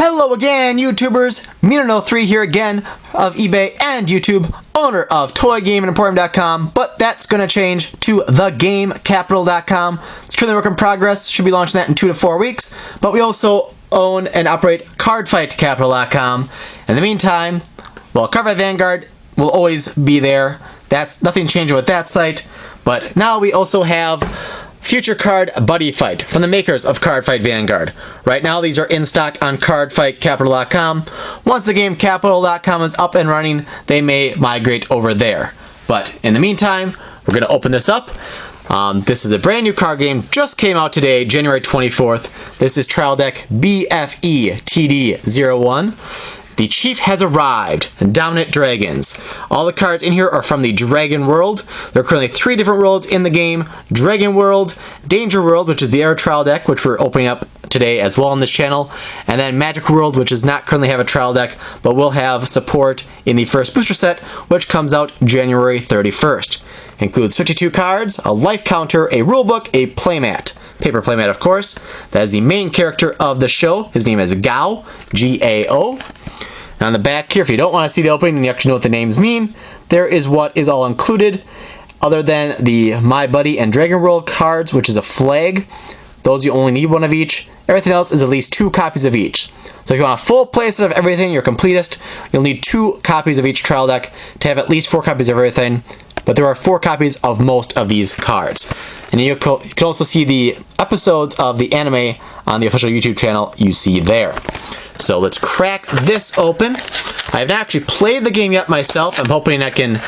Hello again, YouTubers! Mino03 here again of eBay and YouTube, owner of ToyGamingEmporium.com, but that's going to change to TheGameCapital.com. It's currently a work in progress, should be launching that in 2 to 4 weeks, but we also own and operate CardFightCapital.com. In the meantime, well, Cardfight Vanguard will always be there. That's nothing changing with that site, but now we also have Future Card Buddyfight from the makers of Cardfight Vanguard. Right now these are in stock on CardFightCapital.com. Once TheGameCapital.com is up and running, they may migrate over there. But in the meantime, we're going to open this up. This is a brand new card game, just came out today, January 24th. This is Trial Deck BFE TD01. The Chief has arrived, Dominant Dragons. All the cards in here are from the Dragon World. There are currently 3 different worlds in the game. Dragon World, Danger World, which is the Air Trial Deck, which we're opening up today as well on this channel. And then Magic World, which does not currently have a trial deck, but will have support in the first booster set, which comes out January 31st. Includes 52 cards, a life counter, a rulebook, a playmat. Paper playmat, of course. That is the main character of the show. His name is Gao, G-A-O. And on the back here, if you don't want to see the opening and you actually know what the names mean, there is what is all included, other than the My Buddy and Dragon World cards, which is a flag. Those you only need 1 of each. Everything else is at least 2 copies of each. So if you want a full playset of everything, you're completist, you'll need 2 copies of each trial deck to have at least 4 copies of everything. But there are 4 copies of most of these cards. And you can also see the episodes of the anime on the official YouTube channel you see there. So let's crack this open. I have not actually played the game yet myself. I'm hoping I can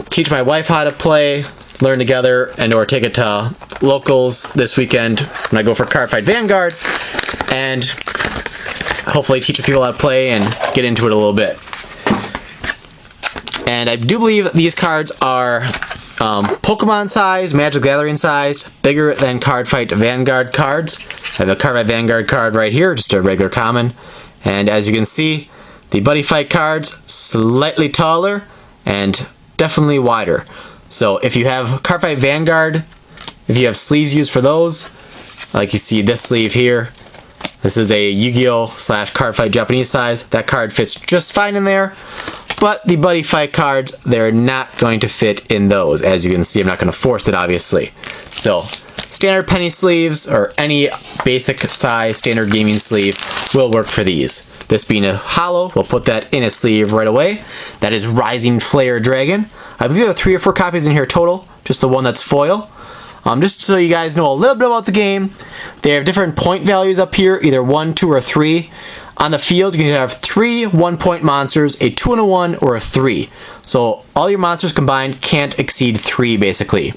teach my wife how to play, learn together, and or take it to locals this weekend when I go for Cardfight Vanguard, and hopefully teach people how to play and get into it a little bit. And I do believe these cards are Pokemon size, Magic Gathering sized, bigger than Cardfight Vanguard cards. I have a Cardfight Vanguard card right here, just a regular common. And as you can see, the Buddyfight cards, slightly taller and definitely wider. So if you have Cardfight Vanguard, if you have sleeves used for those, like you see this sleeve here, this is a Yu-Gi-Oh! / Cardfight Japanese size. That card fits just fine in there. But the Buddyfight cards, they're not going to fit in those. As you can see, I'm not going to force it, obviously. So, standard penny sleeves, or any basic size standard gaming sleeve, will work for these. This being a hollow, we'll put that in a sleeve right away. That is Rising Flare Dragon. I believe there are 3 or 4 copies in here total, just the one that's foil. Just so you guys know a little bit about the game, they have different point values up here, either 1, 2, or 3. On the field, you can have 3 1-point monsters, a 2 and a 1, or a 3. So all your monsters combined can't exceed 3, basically.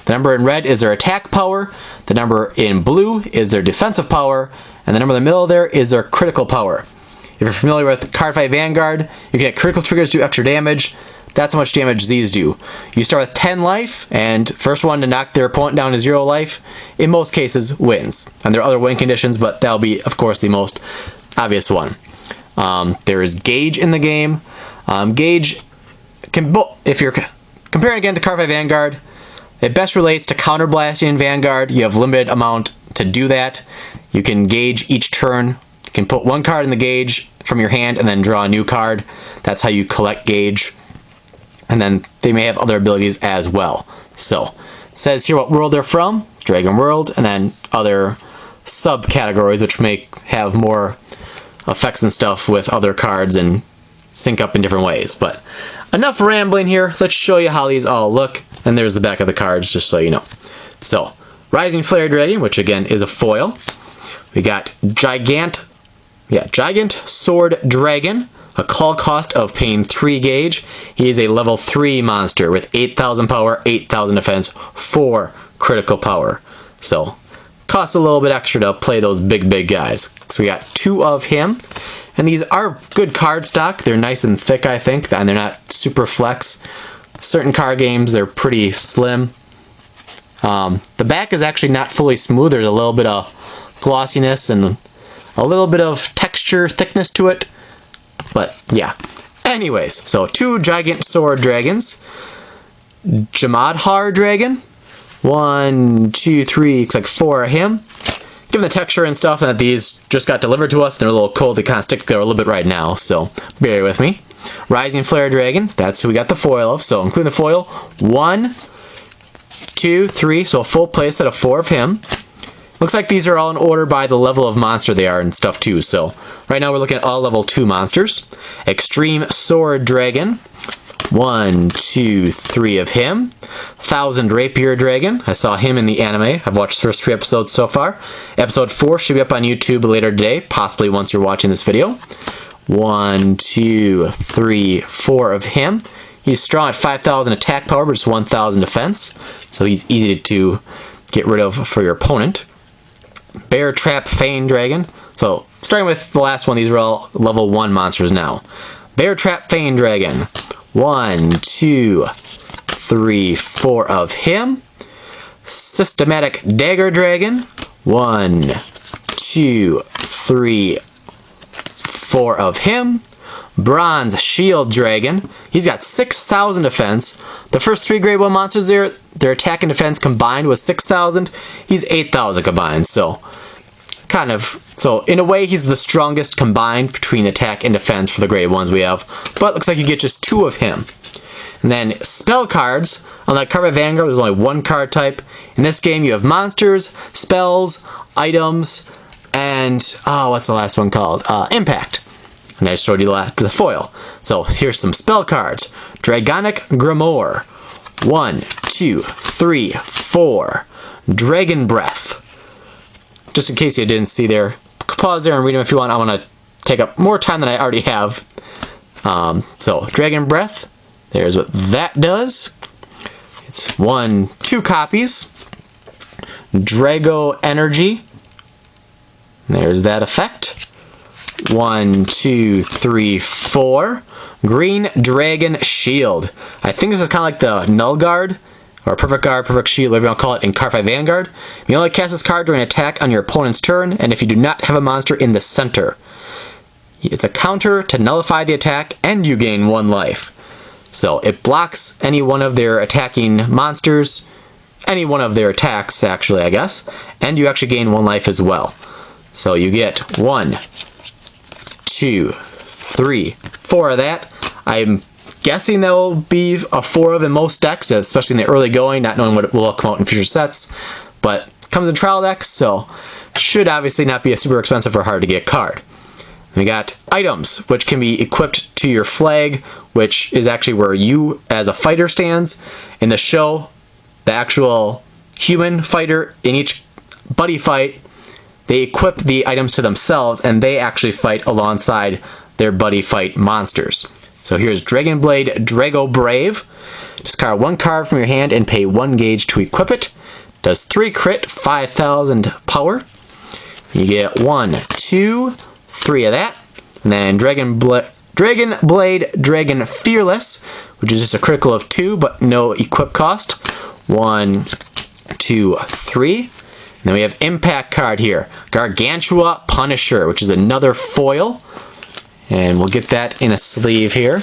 The number in red is their attack power, the number in blue is their defensive power, and the number in the middle there is their critical power. If you're familiar with Cardfight Vanguard, you can get critical triggers do extra damage. That's how much damage these do. You start with 10 life, and first one to knock their opponent down to 0 life, in most cases, wins. And there are other win conditions, but that'll be, of course, the most obvious one. There is Gauge in the game. Gauge, if you're comparing again to Cardfight Vanguard, it best relates to counterblasting in Vanguard. You have limited amount to do that. You can gauge each turn. You can put 1 card in the gauge from your hand and then draw a new card. That's how you collect Gauge. And then they may have other abilities as well. So, it says here what world they're from, Dragon World, and then other subcategories which may have more effects and stuff with other cards and sync up in different ways. But enough rambling here, let's show you how these all look. And there's the back of the cards, just so you know. So, Rising Flare Dragon, which again is a foil. We got Gigant Sword Dragon, a call cost of paying 3 gauge. He is a level 3 monster with 8,000 power, 8,000 defense, 4 critical power. So, costs a little bit extra to play those big guys. So we got 2 of him. And these are good card stock. They're nice and thick, I think, and they're not super flex. Certain card games, they're pretty slim. The back is actually not fully smooth. There's a little bit of glossiness and a little bit of texture, thickness to it. But, yeah. Anyways, so 2 Gigant Sword Dragons. Jamadhar Dragon. 1, 2, 3, looks like 4 of him. given the texture and stuff, and that these just got delivered to us, they're a little cold, they kind of stick there a little bit right now, so bear with me. Rising Flare Dragon, that's who we got the foil of, so including the foil, 1, 2, 3, so a full play set of 4 of him. Looks like these are all in order by the level of monster they are and stuff too, so right now we're looking at all level 2 monsters. Extreme Sword Dragon, 1, 2, 3 of him. Thousand Rapier Dragon, I saw him in the anime. I've watched the first 3 episodes so far. Episode 4 should be up on YouTube later today, possibly once you're watching this video. 1, 2, 3, 4 of him. He's strong at 5,000 attack power, but just 1,000 defense, so he's easy to get rid of for your opponent. Bear Trap Fane Dragon. So, starting with the last one, these are all level 1 monsters now. Bear Trap Fane Dragon. 1, 2, 3, 4 of him. Systematic Dagger Dragon. 1, 2, 3, 4 of him. Bronze Shield Dragon. He's got 6,000 defense. The first 3 grade 1 monsters there, their attack and defense combined was 6,000. He's 8,000 combined, so in a way he's the strongest combined between attack and defense for the grade 1s we have, but looks like you get just 2 of him. And then spell cards. On that card by Vanguard, there's only 1 card type. In this game you have monsters, spells, items, and what's the last one called? Impact. And I just showed you the foil. So here's some spell cards. Dragonic Grimoire. 1, 2, 3, 4. Dragon Breath. Just in case you didn't see there, pause there and read them if you want. I want to take up more time than I already have. So Dragon Breath. There's what that does. It's 2 copies. Drago Energy. There's that effect. 1, 2, 3, 4. Green Dragon Shield. I think this is kind of like the Null Guard, or Perfect Guard, Perfect Shield, whatever you want to call it, in Card 5 Vanguard. You only cast this card during an attack on your opponent's turn, and if you do not have a monster in the center. It's a counter to nullify the attack, and you gain 1 life. So it blocks any one of their attacking monsters, any one of their attacks, actually, I guess, and you actually gain 1 life as well. So you get 1, 2, 3, 4 of that. I'm guessing that will be a 4 of in most decks, especially in the early going, not knowing what will come out in future sets. But it comes in trial decks, so should obviously not be a super expensive or hard to get card. We got items, which can be equipped to your flag, which is actually where you as a fighter stands. In the show, the actual human fighter in each buddy fight, they equip the items to themselves, and they actually fight alongside their buddy fight monsters. So here's Dragon Blade Drago Brave. Discard 1 card from your hand and pay 1 gauge to equip it. Does 3 crit, 5,000 power. You get 1, 2, 3 of that. And then Dragon Blade Dragon Fearless, which is just a critical of 2, but no equip cost. 1, 2, 3. And then we have Impact card here. Gargantua Punisher, which is another foil. And we'll get that in a sleeve here.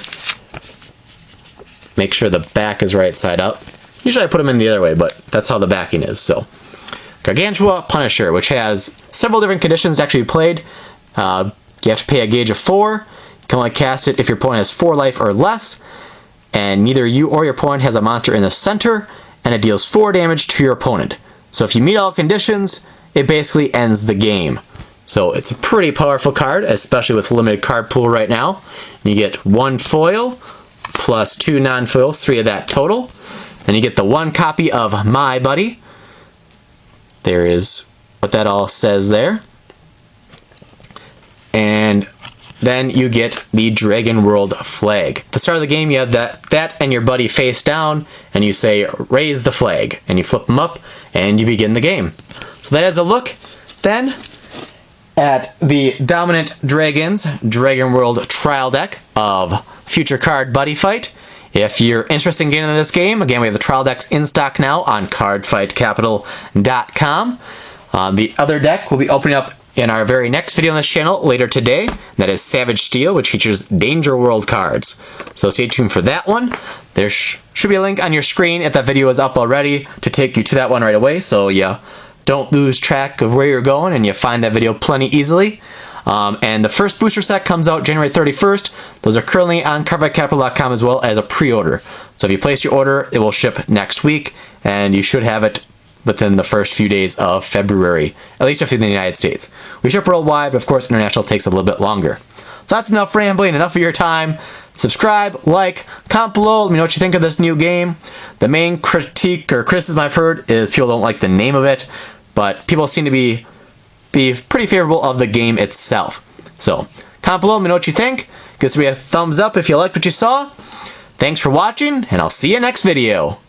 Make sure the back is right side up. Usually I put them in the other way, but that's how the backing is. So, Gargantua Punisher, which has several different conditions to actually be played. You have to pay a gauge of 4. You can only cast it if your opponent has 4 life or less. And neither you or your opponent has a monster in the center. And it deals 4 damage to your opponent. So if you meet all conditions, it basically ends the game. So it's a pretty powerful card, especially with limited card pool right now. You get 1 foil, plus 2 non-foils, 3 of that total. Then you get the 1 copy of My Buddy. There is what that all says there. And then you get the Dragon World flag. At the start of the game, you have that and your buddy face down, and you say, raise the flag. And you flip them up, and you begin the game. So that is a look, then, at the Dominant Dragons Dragon World trial deck of Future Card Buddyfight. If you're interested in getting into this game, again, we have the trial decks in stock now on cardfightcapital.com. The other deck will be opening up in our very next video on this channel later today. That is Savage Steel, which features Danger World cards. So stay tuned for that one. There should be a link on your screen if that video is up already to take you to that one right away, so you don't lose track of where you're going and you find that video plenty easily. And the first booster set comes out January 31st. Those are currently on cardfightcapital.com as well as a pre-order. So if you place your order, it will ship next week, and you should have it within the first few days of February, at least if you're in the United States. We ship worldwide, but of course international takes a little bit longer. So that's enough rambling, enough of your time. Subscribe, like, comment below, let me know what you think of this new game. The main critique or criticism I've heard is people don't like the name of it, but people seem to be pretty favorable of the game itself. So, comment below, let me know what you think. Give me a thumbs up if you liked what you saw. Thanks for watching, and I'll see you next video.